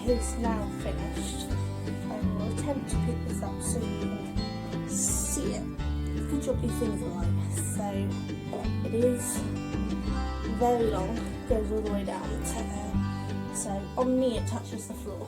is now finished. I will attempt to pick this up so you can see it. Good job these things are light. So it is very long, goes all the way down to there. So on me it touches the floor.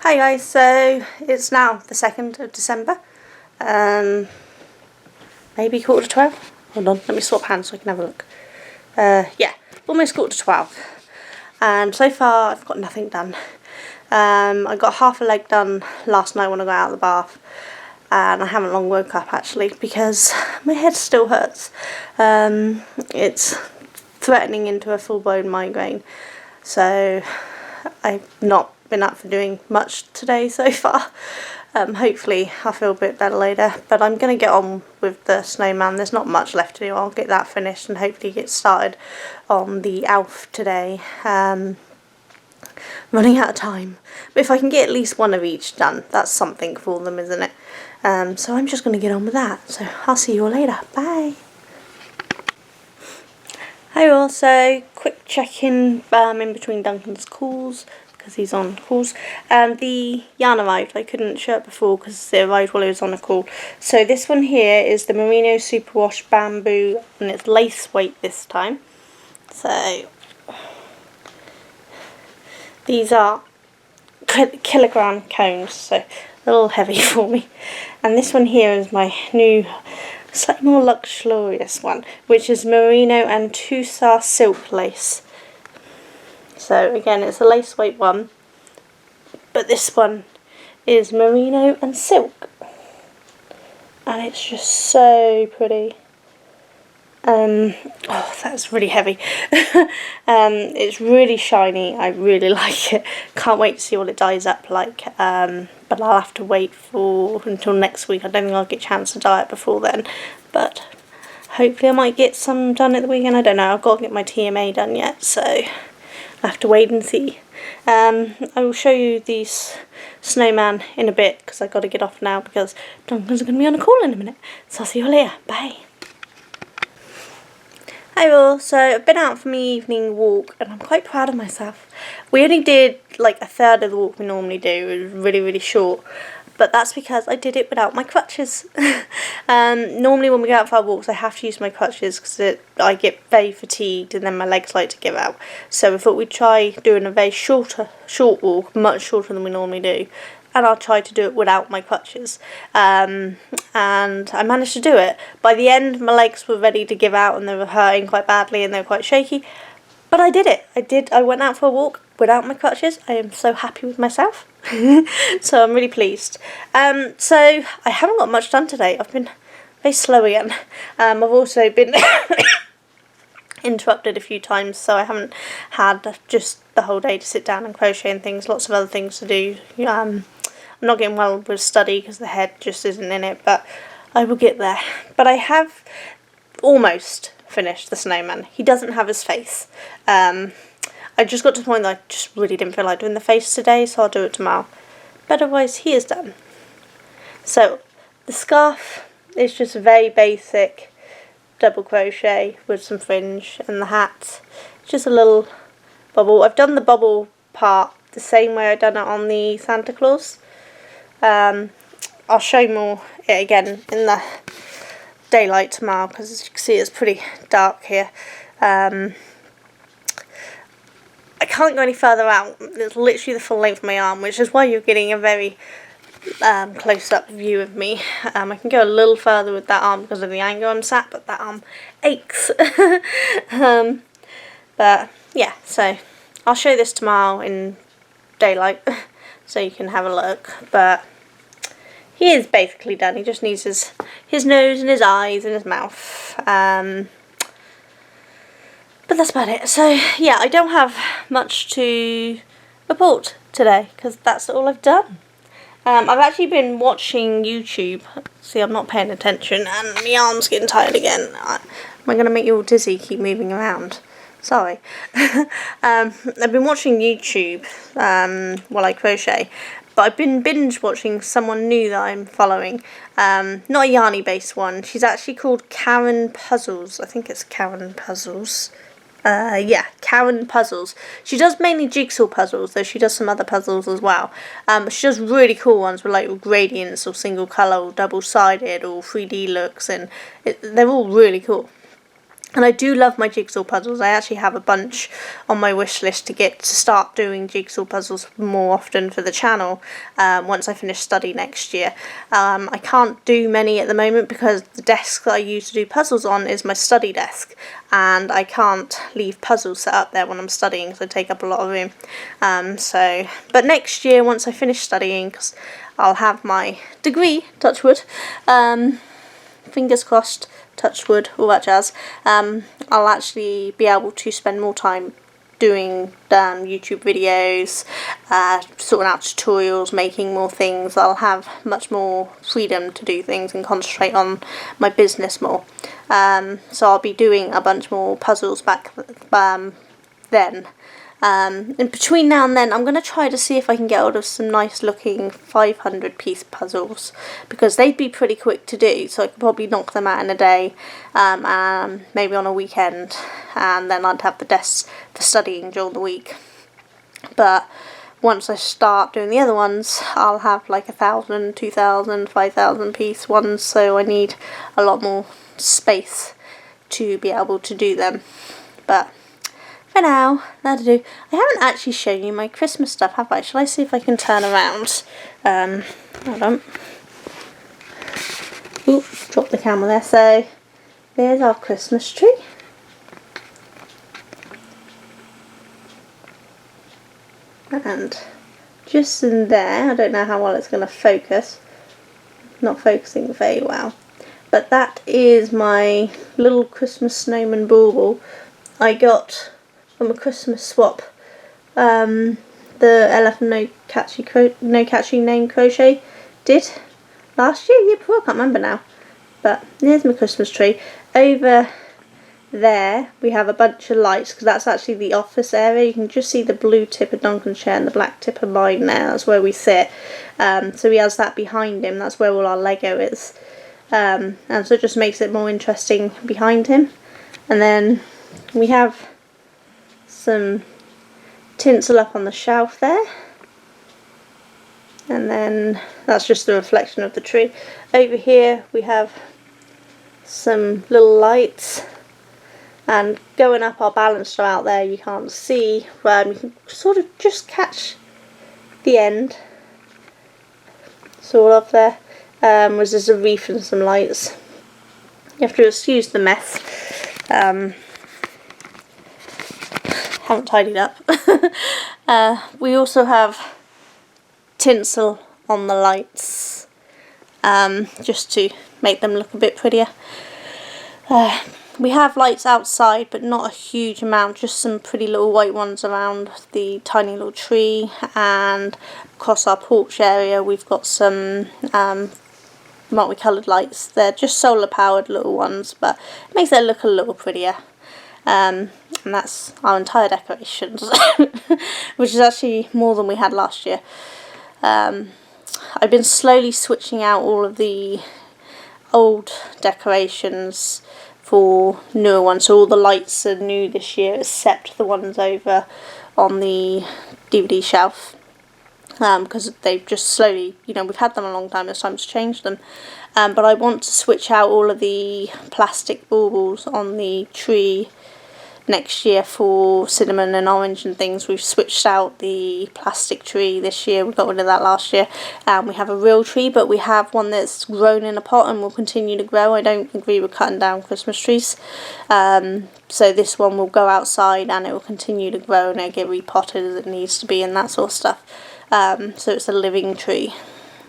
Hi guys, so it's now the 2nd of December. Maybe 11:45. Hold on, let me swap hands so I can have a look. Yeah, almost 11:45. And so far I've got nothing done. I got half a leg done last night when I got out of the bath. And I haven't long woke up actually because my head still hurts. It's threatening into a full-blown migraine. So I've not been up for doing much today so far. Hopefully I'll feel a bit better later, but I'm going to get on with the snowman. There's not much left to do. I'll get that finished and hopefully get started on the elf today. Running out of time, but if I can get at least one of each done, that's something for them, isn't it? So I'm just going to get on with that, so I'll see you all later. Bye. Hi all, so quick check-in in between Duncan's calls, because he's on calls. The yarn arrived. I couldn't show it before because it arrived while I was on a call. So this one here is the Merino Superwash Bamboo, and it's lace weight this time. So these are kilogram cones, so a little heavy for me. And this one here is my new, slightly more luxurious one, which is merino and Tussar silk lace. So again, it's a lace weight one, but this one is merino and silk, and it's just so pretty. Oh, that's really heavy. It's really shiny. I really like it. Can't wait to see what it dyes up like. But I'll have to wait until next week. I don't think I'll get a chance to dye it before then. But hopefully I might get some done at the weekend. I don't know. I've got to get my TMA done yet, so I'll have to wait and see. I will show you these snowman in a bit because I've got to get off now because Duncan's going to be on a call in a minute. So I'll see you later. Bye. Hi all, so I've been out for my evening walk and I'm quite proud of myself. We only did like a third of the walk we normally do. It was really, really short. But that's because I did it without my crutches. Normally when we go out for our walks I have to use my crutches because I get very fatigued and then my legs like to give out. So we thought we'd try doing a very short walk, much shorter than we normally do. And I'll try to do it without my crutches. And I managed to do it. By the end, my legs were ready to give out and they were hurting quite badly and they were quite shaky. But I did it. I went out for a walk without my crutches. I am so happy with myself. So I'm really pleased. So I haven't got much done today. I've been very slow again. I've also been interrupted a few times, so I haven't had just the whole day to sit down and crochet and things. Lots of other things to do. I'm not getting well with study because the head just isn't in it, but I will get there. But I have almost finished the snowman. He doesn't have his face. I just got to the point that I just really didn't feel like doing the face today, so I'll do it tomorrow. But otherwise, he is done. So the scarf is just very basic double crochet with some fringe, and the hat, just a little bubble. I've done the bubble part the same way I've done it on the Santa Claus. I'll show you more it again in the daylight tomorrow because as you can see it's pretty dark here. I can't go any further out. It's literally the full length of my arm, which is why you're getting a very close-up view of me. I can go a little further with that arm because of the angle I'm sat, but that arm aches. But yeah, so I'll show this tomorrow in daylight so you can have a look. But he is basically done. He just needs his nose and his eyes and his mouth. But that's about it. So yeah, I don't have much to report today because that's all I've done. I've actually been watching YouTube. See, I'm not paying attention and my arm's getting tired again. Am I going to make you all dizzy, keep moving around? Sorry. I've been watching YouTube while I crochet, but I've been binge watching someone new that I'm following. Not a yarny based one. She's actually called Karen Puzzles. I think it's Karen Puzzles. Yeah, Karen Puzzles. She does mainly jigsaw puzzles, though she does some other puzzles as well. She does really cool ones with like gradients or single colour or double-sided or 3D looks, and they're all really cool. And I do love my jigsaw puzzles. I actually have a bunch on my wish list to start doing jigsaw puzzles more often for the channel once I finish study next year. I can't do many at the moment because the desk that I use to do puzzles on is my study desk, and I can't leave puzzles set up there when I'm studying because they take up a lot of room. But next year, once I finish studying, because I'll have my degree, touch wood, fingers crossed, touch wood, all that jazz, I'll actually be able to spend more time doing YouTube videos, sorting out tutorials, making more things. I'll have much more freedom to do things and concentrate on my business more. So I'll be doing a bunch more puzzles back then. In between now and then, I'm going to try to see if I can get hold of some nice looking 500 piece puzzles, because they'd be pretty quick to do, so I could probably knock them out in a day, and maybe on a weekend, and then I'd have the desks for studying during the week. But once I start doing the other ones, I'll have like 1,000, 2,000, 5,000 piece ones, so I need a lot more space to be able to do them. But for now, that'll do. I haven't actually shown you my Christmas stuff, have I? Shall I see if I can turn around? Hold on. Oop, dropped the camera there. So, there's our Christmas tree. And just in there, I don't know how well it's going to focus. Not focusing very well. But that is my little Christmas snowman bauble I got from a Christmas swap. The LF No Catchy Name Crochet did last year before, I can't remember now. But here's my Christmas tree. Over there we have a bunch of lights, because that's actually the office area. You can just see the blue tip of Duncan's chair and the black tip of mine now. That's where we sit. So he has that behind him. That's where all our Lego is. And so it just makes it more interesting behind him. And then we have some tinsel up on the shelf there, and then that's just the reflection of the tree. Over here we have some little lights, and going up our baluster out there, you can't see, you can sort of just catch the end, sort of there, was there's a wreath and some lights. You have to excuse the mess. Haven't tidied up. We also have tinsel on the lights, just to make them look a bit prettier. We have lights outside, but not a huge amount, just some pretty little white ones around the tiny little tree, and across our porch area we've got some multicoloured lights. They're just solar powered little ones, but it makes it look a little prettier. And that's our entire decorations, which is actually more than we had last year. I've been slowly switching out all of the old decorations for newer ones, so all the lights are new this year except the ones over on the DVD shelf, because they've just slowly, we've had them a long time, it's time to change them. But I want to switch out all of the plastic baubles on the tree next year for cinnamon and orange and things. We've switched out the plastic tree this year. We got rid of that last year. We have a real tree, but we have one that's grown in a pot and will continue to grow. I don't agree with cutting down Christmas trees. So this one will go outside and it will continue to grow and it'll get repotted as it needs to be and that sort of stuff. So it's a living tree.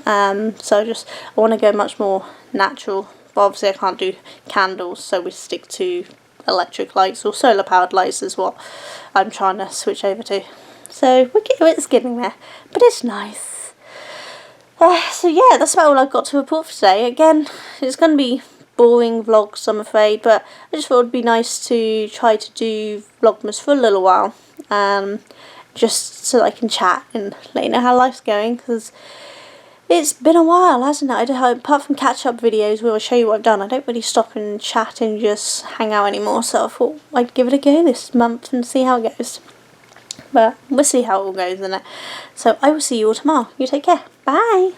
So I want to go much more natural. But obviously I can't do candles, so we stick to electric lights, or solar powered lights is what I'm trying to switch over to. So it's getting there, but it's nice. So yeah, that's about all I've got to report for today. Again, it's going to be boring vlogs, I'm afraid, but I just thought it would be nice to try to do Vlogmas for a little while, just so that I can chat and let you know how life's going, because It's been a while, hasn't it? Apart from catch-up videos where I'll show you what I've done, I don't really stop and chat and just hang out anymore, so I thought I'd give it a go this month and see how it goes. But we'll see how it all goes, innit? So I will see you all tomorrow. You take care. Bye!